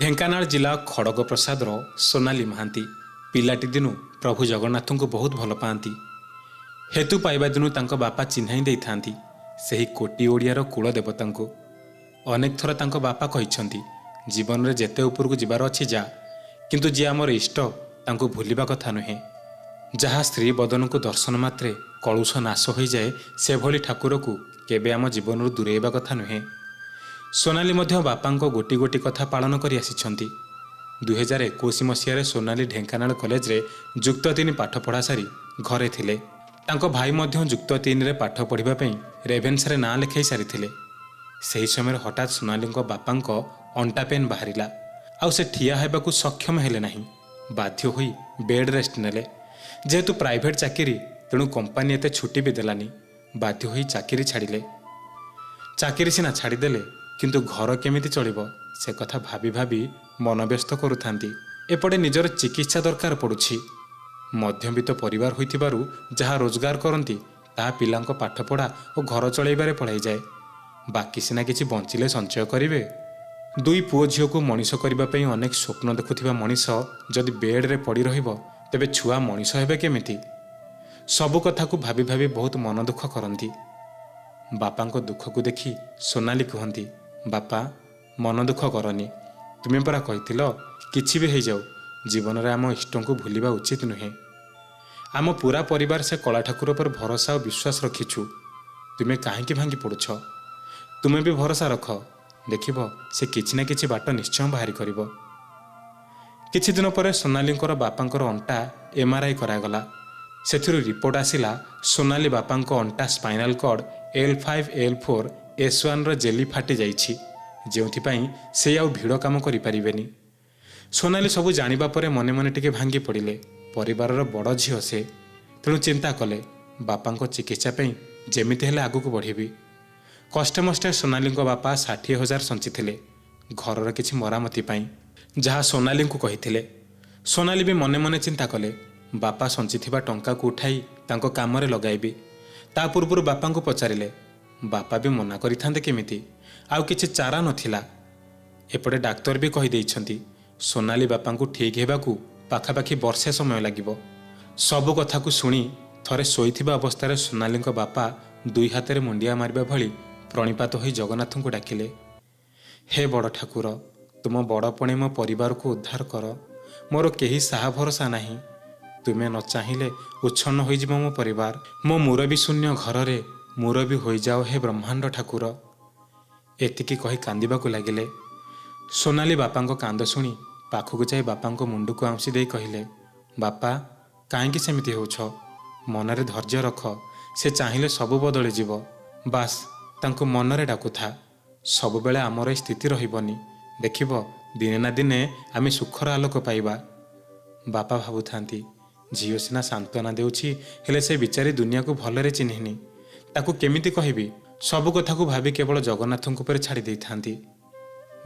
ଢେଙ୍କାନାଳ ଜିଲ୍ଲା ଖଡ଼ଗପ୍ରସାଦର ସୋନାଲି ମହାନ୍ତି ପିଲାଟି ଦିନୁ ପ୍ରଭୁ ଜଗନ୍ନାଥଙ୍କୁ ବହୁତ ଭଲ ପାଆନ୍ତି। ହେତୁ ପାଇବା ଦିନୁ ତାଙ୍କ ବାପା ଚିହ୍ନାଇ ଦେଇଥାନ୍ତି ସେହି କୋଟି ଓଡ଼ିଆର କୂଳ ଦେବତାଙ୍କୁ। ଅନେକ ଥର ତାଙ୍କ ବାପା କହିଛନ୍ତି, ଜୀବନରେ ଯେତେ ଉପରକୁ ଯିବାର ଅଛି ଯା, କିନ୍ତୁ ଯିଏ ଆମର ଇଷ୍ଟ ତାଙ୍କୁ ଭୁଲିବା କଥା ନୁହେଁ। ଯାହା ସ୍ତ୍ରୀ ବଦନକୁ ଦର୍ଶନ ମାତ୍ରେ କଳୁଷ ନାଶ ହୋଇଯାଏ, ସେଭଳି ଠାକୁରକୁ କେବେ ଆମ ଜୀବନରୁ ଦୂରେଇବା କଥା ନୁହେଁ। ସୋନାଲି ମଧ୍ୟ ବାପାଙ୍କ ଗୋଟି ଗୋଟି କଥା ପାଳନ କରି ଆସିଛନ୍ତି। 2021 ମସିହାରେ ସୋନାଲି ଢେଙ୍କାନାଳ କଲେଜରେ ଯୁକ୍ତ 3 ପାଠ ପଢ଼ା ସାରି ଘରେ ଥିଲେ। ତାଙ୍କ ଭାଇ ମଧ୍ୟ ଯୁକ୍ତ 3ରେ ପାଠ ପଢ଼ିବା ପାଇଁ ରେଭେନ୍ସାରେ ନାଁ ଲେଖାଇ ସାରିଥିଲେ। ସେହି ସମୟରେ ହଠାତ୍ ସୋନାଲିଙ୍କ ବାପାଙ୍କ ଅଣ୍ଟା ପେନ୍ ବାହାରିଲା, ଆଉ ସେ ଠିଆ ହେବାକୁ ସକ୍ଷମ ହେଲେ ନାହିଁ। ବାଧ୍ୟ ହୋଇ ବେଡ୍ ରେଷ୍ଟ ନେଲେ। ଯେହେତୁ ପ୍ରାଇଭେଟ୍ ଚାକିରି, ତେଣୁ କମ୍ପାନୀ ଏତେ ଛୁଟି ବି ଦେଲାନି। ବାଧ୍ୟ ହୋଇ ଚାକିରି ଛାଡ଼ିଲେ। ଚାକିରି ସିନା ଛାଡ଼ିଦେଲେ, କିନ୍ତୁ ଘର କେମିତି ଚଳିବ ସେ କଥା ଭାବି ଭାବି ମନ ବ୍ୟସ୍ତ କରୁଥାନ୍ତି। ଏପଟେ ନିଜର ଚିକିତ୍ସା ଦରକାର ପଡ଼ୁଛି। ମଧ୍ୟବିତ୍ତ ପରିବାର ହୋଇଥିବାରୁ ଯାହା ରୋଜଗାର କରନ୍ତି ତାହା ପିଲାଙ୍କ ପାଠପଢ଼ା ଓ ଘର ଚଳାଇବାରେ ପଳାଇଯାଏ। ବାକି ସିନା କିଛି ବଞ୍ଚିଲେ ସଞ୍ଚୟ କରିବେ। 2 ପୁଅ ଝିଅକୁ ମଣିଷ କରିବା ପାଇଁ ଅନେକ ସ୍ୱପ୍ନ ଦେଖୁଥିବା ମଣିଷ ଯଦି ବେଡ୍ରେ ପଡ଼ି ରହିବ, ତେବେ ଛୁଆ ମଣିଷ ହେବେ କେମିତି? ସବୁ କଥାକୁ ଭାବି ଭାବି ବହୁତ ମନ ଦୁଃଖ କରନ୍ତି। ବାପାଙ୍କ ଦୁଃଖକୁ ଦେଖି ସୋନାଲି କୁହନ୍ତି, ବାପା ମନ ଦୁଃଖ କରନି। ତୁମେ ପରା କହିଥିଲ କିଛି ବି ହେଇଯାଉ ଜୀବନରେ ଆମ ଇଷ୍ଟଙ୍କୁ ଭୁଲିବା ଉଚିତ ନୁହେଁ। ଆମ ପୁରା ପରିବାର ସେ କଳା ଠାକୁର ଉପରେ ଭରସା ଓ ବିଶ୍ୱାସ ରଖିଛୁ। ତୁମେ କାହିଁକି ଭାଙ୍ଗି ପଡ଼ୁଛ? ତୁମେ ବି ଭରସା ରଖ, ଦେଖିବ ସେ କିଛି ନା କିଛି ବାଟ ନିଶ୍ଚୟ ବାହାରି କରିବ। କିଛି ଦିନ ପରେ ସୋନାଲିଙ୍କର ବାପାଙ୍କର ଅଣ୍ଟା MRI କରାଗଲା। ସେଥିରୁ ରିପୋର୍ଟ ଆସିଲା, ସୋନାଲି ବାପାଙ୍କ ଅଣ୍ଟା ସ୍ପାଇନାଲ କର୍ଡ L5-L4 S1ର ଜେଲି ଫାଟି ଯାଇଛି, ଯେଉଁଥିପାଇଁ ସେ ଆଉ ଭିଡ଼ କାମ କରିପାରିବେନି। ସୋନାଲି ସବୁ ଜାଣିବା ପରେ ମନେ ମନେ ଟିକେ ଭାଙ୍ଗି ପଡ଼ିଲେ। ପରିବାରର ବଡ଼ ଝିଅ ସେ, ତେଣୁ ଚିନ୍ତା କଲେ ବାପାଙ୍କ ଚିକିତ୍ସା ପାଇଁ ଯେମିତି ହେଲେ ଆଗକୁ ବଢ଼ିବି। କଷ୍ଟେମଷ୍ଟେ ସୋନାଲିଙ୍କ ବାପା 60,000 ସଞ୍ଚିଥିଲେ ଘରର କିଛି ମରାମତି ପାଇଁ, ଯାହା ସୋନାଲିଙ୍କୁ କହିଥିଲେ। ସୋନାଲି ବି ମନେ ମନେ ଚିନ୍ତା କଲେ, ବାପା ସଞ୍ଚିଥିବା ଟଙ୍କାକୁ ଉଠାଇ ତାଙ୍କ କାମରେ ଲଗାଇବି। ତା ପୂର୍ବରୁ ବାପାଙ୍କୁ ପଚାରିଲେ, ବାପା ବି ମନା କରିଥାନ୍ତେ କେମିତି? ଆଉ କିଛି ଚାରା ନଥିଲା। ଏପଟେ ଡାକ୍ତର ବି କହିଦେଇଛନ୍ତି ସୋନାଲି ବାପାଙ୍କୁ ଠିକ୍ ହେବାକୁ ପାଖାପାଖି ବର୍ଷେ ସମୟ ଲାଗିବ। ସବୁ କଥାକୁ ଶୁଣି ଥରେ ଶୋଇଥିବା ଅବସ୍ଥାରେ ସୋନାଲିଙ୍କ ବାପା 2 ହାତରେ ମୁଣ୍ଡିଆ ମାରିବା ଭଳି ପ୍ରଣିପାତ ହୋଇ ଜଗନ୍ନାଥଙ୍କୁ ଡାକିଲେ, ହେ ବଡ଼ ଠାକୁର, ତୁମ ବଡ଼ପଣେ ମୋ ପରିବାରକୁ ଉଦ୍ଧାର କର। ମୋର କେହି ସାହା ଭରସା ନାହିଁ। ତୁମେ ନ ଚାହିଁଲେ ଉଚ୍ଛନ୍ନ ହୋଇଯିବ ମୋ ପରିବାର। ମୋ ମୁରବି ଶୂନ୍ୟ ଘରରେ ମୁରବି ହୋଇଯାଅ ହେ ବ୍ରହ୍ମାଣ୍ଡ ଠାକୁର। ଏତିକି କହି କାନ୍ଦିବାକୁ ଲାଗିଲେ। ସୋନାଲି ବାପାଙ୍କ କାନ୍ଦ ଶୁଣି ପାଖକୁ ଯାଇ ବାପାଙ୍କ ମୁଣ୍ଡକୁ ଆଉଁସି ଦେଇ କହିଲେ, ବାପା କାହିଁକି ସେମିତି ହେଉଛ? ମନରେ ଧୈର୍ଯ୍ୟ ରଖ। ସେ ଚାହିଁଲେ ସବୁ ବଦଳିଯିବ। ବାସ୍ ତାଙ୍କୁ ମନରେ ଡାକୁଥା। ସବୁବେଳେ ଆମର ଏ ସ୍ଥିତି ରହିବନି। ଦେଖିବ ଦିନେ ନା ଦିନେ ଆମେ ସୁଖର ଆଲୋକ ପାଇବା। ବାପା ଭାବୁଥାନ୍ତି, ଝିଅ ସିନା ସାନ୍ତ୍ୱନା ଦେଉଛି, ହେଲେ ସେ ବିଚାରୀ ଦୁନିଆକୁ ଭଲରେ ଚିହ୍ନିନି। ତାକୁ କେମିତି କହିବି? ସବୁ କଥାକୁ ଭାବି କେବଳ ଜଗନ୍ନାଥଙ୍କ ଉପରେ ଛାଡ଼ି ଦେଇଥାନ୍ତି।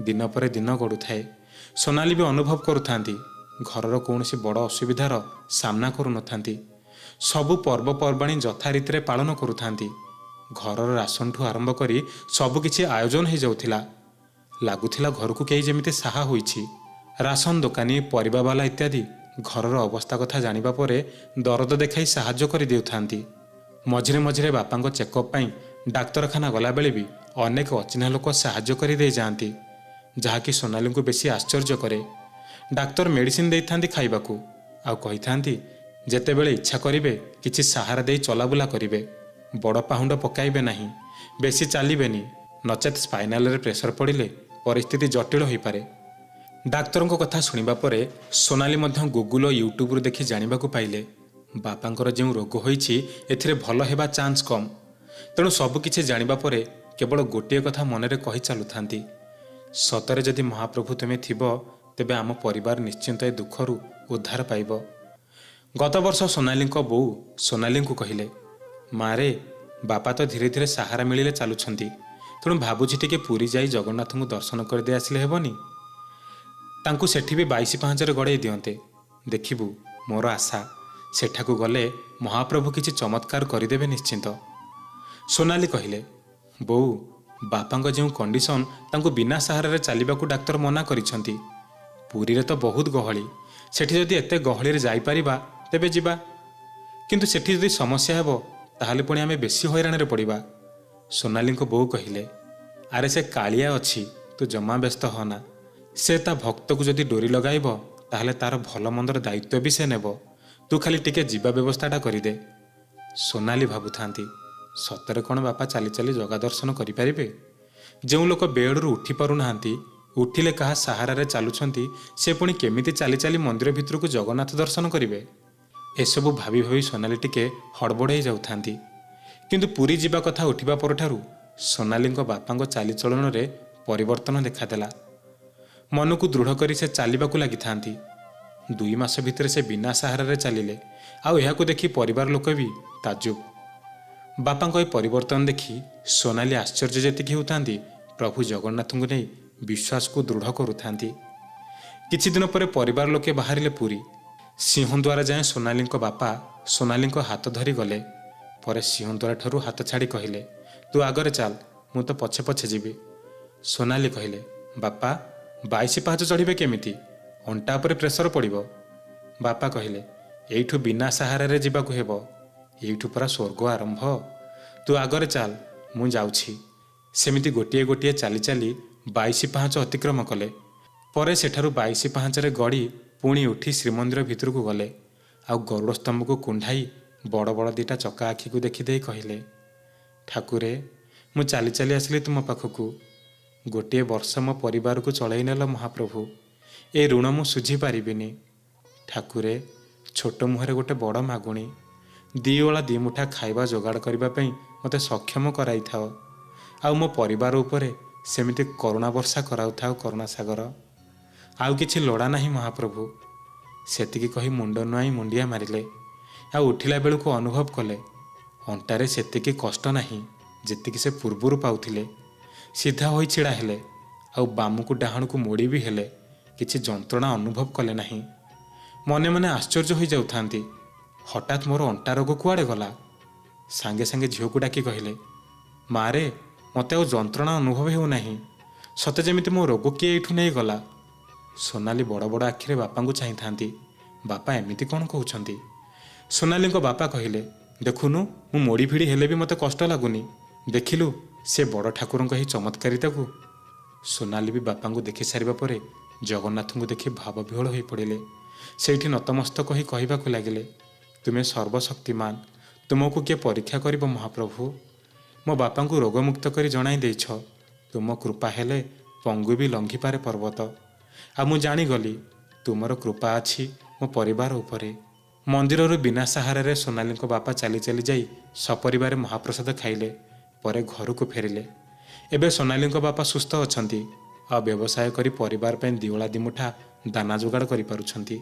ଦିନ ପରେ ଦିନ ଗଡ଼ୁଥାଏ। ସୋନାଲି ବି ଅନୁଭବ କରୁଥାନ୍ତି ଘରର କୌଣସି ବଡ଼ ଅସୁବିଧାର ସାମ୍ନା କରୁନଥାନ୍ତି। ସବୁ ପର୍ବପର୍ବାଣୀ ଯଥାରୀତିରେ ପାଳନ କରୁଥାନ୍ତି। ଘରର ରାସନଠୁ ଆରମ୍ଭ କରି ସବୁକିଛି ଆୟୋଜନ ହୋଇଯାଉଥିଲା। ଲାଗୁଥିଲା ଘରକୁ କେହି ଯେମିତି ସାହା ହୋଇଛି। ରାସନ ଦୋକାନୀ, ପରିବାବାଲା ଇତ୍ୟାଦି ଘରର ଅବସ୍ଥା କଥା ଜାଣିବା ପରେ ଦରଦ ଦେଖାଇ ସାହାଯ୍ୟ କରିଦେଉଥାନ୍ତି। ମଝିରେ ମଝିରେ ବାପାଙ୍କ ଚେକଅପ୍ ପାଇଁ ଡାକ୍ତରଖାନା ଗଲାବେଳେ ବି ଅନେକ ଅଚିହ୍ନା ଲୋକ ସାହାଯ୍ୟ କରିଦେଇ ଯାଆନ୍ତି, ଯାହାକି ସୋନାଲିଙ୍କୁ ବେଶୀ ଆଶ୍ଚର୍ଯ୍ୟ କରେ। ଡାକ୍ତର ମେଡ଼ିସିନ ଦେଇଥାନ୍ତି ଖାଇବାକୁ, ଆଉ କହିଥାନ୍ତି ଯେତେବେଳେ ଇଚ୍ଛା କରିବେ କିଛି ସାହାରା ଦେଇ ଚଲାବୁଲା କରିବେ। ବଡ଼ ପାହୁଣ୍ଡ ପକାଇବେ ନାହିଁ, ବେଶୀ ଚାଲିବେନି, ନଚେତ୍ ସ୍ପାଇନାଲରେ ପ୍ରେସର ପଡ଼ିଲେ ପରିସ୍ଥିତି ଜଟିଳ ହୋଇପାରେ। ଡାକ୍ତରଙ୍କ କଥା ଶୁଣିବା ପରେ ସୋନାଲି ମଧ୍ୟ ଗୁଗୁଲ ଓ ୟୁଟ୍ୟୁବରୁ ଦେଖି ଜାଣିବାକୁ ପାଇଲେ ବାପାଙ୍କର ଯେଉଁ ରୋଗ ହୋଇଛି ଏଥିରେ ଭଲ ହେବା ଚାନ୍ସ କମ୍। ତେଣୁ ସବୁକିଛି ଜାଣିବା ପରେ କେବଳ ଗୋଟିଏ କଥା ମନରେ କହି ଚାଲୁଥାନ୍ତି, ସତରେ ଯଦି ମହାପ୍ରଭୁ ତୁମେ ଥିବ, ତେବେ ଆମ ପରିବାର ନିଶ୍ଚିନ୍ତ ଏ ଦୁଃଖରୁ ଉଦ୍ଧାର ପାଇବ। ଗତ ବର୍ଷ ସୋନାଲିଙ୍କ ବୋଉ ସୋନାଲିଙ୍କୁ କହିଲେ, ମାରେ ବାପା ତ ଧୀରେ ଧୀରେ ସାହାରା ମିଳିଲେ ଚାଲୁଛନ୍ତି, ତେଣୁ ଭାବୁଛି ଟିକେ ପୁରୀ ଯାଇ ଜଗନ୍ନାଥଙ୍କୁ ଦର୍ଶନ କରିଦେଇ ଆସିଲେ ହେବନି? ତାଙ୍କୁ ସେଠି ବି 22 ପାହାଚରେ ଗଡ଼େଇ ଦିଅନ୍ତେ। ଦେଖିବୁ, ମୋର ଆଶା ସେଠାକୁ ଗଲେ ମହାପ୍ରଭୁ କିଛି ଚମତ୍କାର କରିଦେବେ ନିଶ୍ଚିନ୍ତ। ସୋନାଲି କହିଲେ, ବୋଉ ବାପାଙ୍କ ଯେଉଁ କଣ୍ଡିସନ, ତାଙ୍କୁ ବିନା ସାହାରାରେ ଚାଲିବାକୁ ଡାକ୍ତର ମନା କରିଛନ୍ତି। ପୁରୀରେ ତ ବହୁତ ଗହଳି, ସେଠି ଯଦି ଏତେ ଗହଳିରେ ଯାଇପାରିବା ତେବେ ଯିବା। କିନ୍ତୁ ସେଠି ଯଦି ସମସ୍ୟା ହେବ ତାହେଲେ ପୁଣି ଆମେ ବେଶୀ ହଇରାଣରେ ପଡ଼ିବା। ସୋନାଲିଙ୍କ ବୋଉ କହିଲେ, ଆରେ ସେ କାଳିଆ ଅଛି, ତୁ ଜମା ବ୍ୟସ୍ତ ହନା। ସେ ତା ଭକ୍ତକୁ ଯଦି ଡୋରି ଲଗାଇବ ତାହେଲେ ତାର ଭଲ ମନ୍ଦର ଦାୟିତ୍ୱ ବି ସେ ନେବ। ତୁ ଖାଲି ଟିକେ ଯିବା ବ୍ୟବସ୍ଥାଟା କରିଦେ। ସୋନାଲି ଭାବୁଥାନ୍ତି, ସତରେ କ'ଣ ବାପା ଚାଲି ଚାଲି ଜଗା ଦର୍ଶନ କରିପାରିବେ? ଯେଉଁ ଲୋକ ବେଡ଼ରୁ ଉଠି ପାରୁନାହାନ୍ତି, ଉଠିଲେ କାହା ସାହାରାରେ ଚାଲୁଛନ୍ତି, ସେ ପୁଣି କେମିତି ଚାଲି ଚାଲି ମନ୍ଦିର ଭିତରକୁ ଜଗନ୍ନାଥ ଦର୍ଶନ କରିବେ? ଏସବୁ ଭାବି ଭାବି ସୋନାଲି ଟିକେ ହଡ଼ବଡ଼ ହେଇଯାଉଥାନ୍ତି। କିନ୍ତୁ ପୁରୀ ଯିବା କଥା ଉଠିବା ପରଠାରୁ ସୋନାଲିଙ୍କ ବାପାଙ୍କ ଚାଲିଚଳନରେ ପରିବର୍ତ୍ତନ ଦେଖାଦେଲା। ମନକୁ ଦୃଢ଼ କରି ସେ ଚାଲିବାକୁ ଲାଗିଥାନ୍ତି। 2 ମାସ ଭିତରେ ସେ ବିନା ସାହାରାରେ ଚାଲିଲେ, ଆଉ ଏହାକୁ ଦେଖି ପରିବାର ଲୋକ ବି ତାଜୁବ। ବାପାଙ୍କ ଏ ପରିବର୍ତ୍ତନ ଦେଖି ସୋନାଲି ଆଶ୍ଚର୍ଯ୍ୟ ଯେତିକି ହେଉଥାନ୍ତି, ପ୍ରଭୁ ଜଗନ୍ନାଥଙ୍କୁ ନେଇ ବିଶ୍ୱାସକୁ ଦୃଢ଼ କରୁଥାନ୍ତି। କିଛି ଦିନ ପରେ ପରିବାର ଲୋକେ ବାହାରିଲେ ପୁରୀ। ସିଂହଦ୍ୱାର ଯାଏଁ ସୋନାଲିଙ୍କ ବାପା ସୋନାଲିଙ୍କ ହାତ ଧରି ଗଲେ। ପରେ ସିଂହଦ୍ୱାରଠାରୁ ହାତ ଛାଡ଼ି କହିଲେ, ତୁ ଆଗରେ ଚାଲ, ମୁଁ ତ ପଛେ ପଛେ ଯିବି। ସୋନାଲି କହିଲେ, ବାପା 22 ପାହାଚ ଚଢ଼ିବେ କେମିତି? ଅଣ୍ଟା ଉପରେ ପ୍ରେସର ପଡ଼ିବ। ବାପା କହିଲେ, ଏଇଠୁ ବିନା ସାହାରାରେ ଯିବାକୁ ହେବ। ଏଇଠୁ ପରା ସ୍ୱର୍ଗ ଆରମ୍ଭ। ତୁ ଆଗରେ ଚାଲ, ମୁଁ ଯାଉଛି। ସେମିତି ଗୋଟିଏ ଗୋଟିଏ ଚାଲି ଚାଲି 22 ପାହାଚ ଅତିକ୍ରମ କଲେ। ପରେ ସେଠାରୁ 22 ପାହାଚରେ ଗଡ଼ି ପୁଣି ଉଠି ଶ୍ରୀମନ୍ଦିର ଭିତରକୁ ଗଲେ। ଆଉ ଗରୁଡ଼ ସ୍ତମ୍ଭକୁ କୁଣ୍ଢାଇ ବଡ଼ ବଡ଼ 2ଟା ଚକା ଆଖିକୁ ଦେଖିଦେଇ କହିଲେ, ଠାକୁରେ, ମୁଁ ଚାଲି ଚାଲି ଆସିଲି ତୁମ ପାଖକୁ। ଗୋଟିଏ ବର୍ଷ ମୋ ପରିବାରକୁ ଚଳାଇ ନେଲ ମହାପ୍ରଭୁ। ଏ ଋଣ ମୁଁ ଶୁଝି ପାରିବିନି। ଠାକୁରେ, ଛୋଟ ମୁହଁରେ ଗୋଟେ ବଡ଼ ମାଗୁଣି, 2 ଓଳା 2 ମୁଠା ଖାଇବା ଯୋଗାଡ଼ କରିବା ପାଇଁ ମୋତେ ସକ୍ଷମ କରାଇଥାଅ। ଆଉ ମୋ ପରିବାର ଉପରେ ସେମିତି କରୁଣା ବର୍ଷା କରାଉଥାଉ କରୁଣା ସାଗର। ଆଉ କିଛି ଲୋଡ଼ା ନାହିଁ ମହାପ୍ରଭୁ। ସେତିକି କହି ମୁଣ୍ଡ ନୁଆଇଁ ମୁଣ୍ଡିଆ ମାରିଲେ। ଆଉ ଉଠିଲା ବେଳକୁ ଅନୁଭବ କଲେ, ଅଣ୍ଟାରେ ସେତିକି କଷ୍ଟ ନାହିଁ ଯେତିକି ସେ ପୂର୍ବରୁ ପାଉଥିଲେ। ସିଧା ହୋଇ ଛିଡ଼ା ହେଲେ, ଆଉ ବାମକୁ ଡାହାଣକୁ ମୋଡ଼ି ବି ହେଲେ କିଛି ଯନ୍ତ୍ରଣା ଅନୁଭବ କଲେ ନାହିଁ। ମନେ ମନେ ଆଶ୍ଚର୍ଯ୍ୟ ହୋଇଯାଉଥାନ୍ତି, ହଠାତ୍ ମୋର ଅଣ୍ଟା ରୋଗ କୁଆଡ଼େ ଗଲା? ସାଙ୍ଗେ ସାଙ୍ଗେ ଝିଅକୁ ଡାକି କହିଲେ, ମାରେ, ମୋତେ ଆଉ ଯନ୍ତ୍ରଣା ଅନୁଭବ ହେଉନାହିଁ। ସତେ ଯେମିତି ମୋ ରୋଗ କିଏ ଏଇଠୁ ନେଇଗଲା। ସୋନାଲି ବଡ଼ ବଡ଼ ଆଖିରେ ବାପାଙ୍କୁ ଚାହିଁଥାନ୍ତି। ବାପା ଏମିତି କ'ଣ କହୁଛନ୍ତି? ସୋନାଲିଙ୍କ ବାପା କହିଲେ, ଦେଖୁନୁ, ମୁଁ ମୋଡ଼ି ଭିଡ଼ି ହେଲେ ବି ମୋତେ କଷ୍ଟ ଲାଗୁନି। ଦେଖିଲୁ ସେ ବଡ଼ ଠାକୁରଙ୍କ ଏହି ଚମତ୍କାରିତାକୁ। ସୋନାଲି ବି ବାପାଙ୍କୁ ଦେଖି ସାରିବା ପରେ ଜଗନ୍ନାଥଙ୍କୁ ଦେଖି ଭାବବିହ୍ୱଳ ହୋଇପଡ଼ିଲେ। ସେଇଠି ନତମସ୍ତକ ହୋଇ କହିବାକୁ ଲାଗିଲେ, ତୁମେ ସର୍ବଶକ୍ତିମାନ, ତୁମକୁ କିଏ ପରୀକ୍ଷା କରିବ ମହାପ୍ରଭୁ? ମୋ ବାପାଙ୍କୁ ରୋଗମୁକ୍ତ କରି ଜଣାଇ ଦେଇଛ। ତୁମ କୃପା ହେଲେ ପଙ୍ଗୁ ବି ଲଙ୍ଘିପାରେ ପର୍ବତ। ଆଉ ମୁଁ ଜାଣିଗଲି ତୁମର କୃପା ଅଛି ମୋ ପରିବାର ଉପରେ। ମନ୍ଦିରରୁ ବିନା ସାହାରାରେ ସୋନାଲିଙ୍କ ବାପା ଚାଲି ଚାଲି ଯାଇ ସପରିବାରେ ମହାପ୍ରସାଦ ଖାଇଲେ। ପରେ ଘରକୁ ଫେରିଲେ। ଏବେ ସୋନାଲିଙ୍କ ବାପା ସୁସ୍ଥ ଅଛନ୍ତି, ଆଉ ବ୍ୟବସାୟ କରି ପରିବାର ପାଇଁ 2 ଓଳା 2 ମୁଠା ଦାନା ଯୋଗାଡ଼ କରିପାରୁଛନ୍ତି।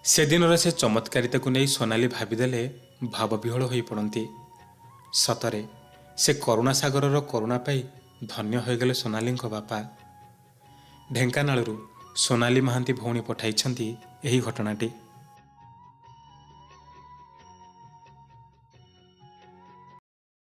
ସେଦିନର ସେ ଚମତ୍କାରିତାକୁ ନେଇ ସୋନାଲି ଭାବିଦେଲେ ଭାବବିହ୍ୱଳ ହୋଇପଡ଼ନ୍ତି। ସତରେ ସେ କରୁଣା ସାଗରର କରୁଣା ପାଇ ଧନ୍ୟ ହୋଇଗଲେ ସୋନାଲିଙ୍କ ବାପା। ଢେଙ୍କାନାଳରୁ ସୋନାଲି ମହାନ୍ତି ଭଉଣୀ ପଠାଇଛନ୍ତି ଏହି ଘଟଣାଟି।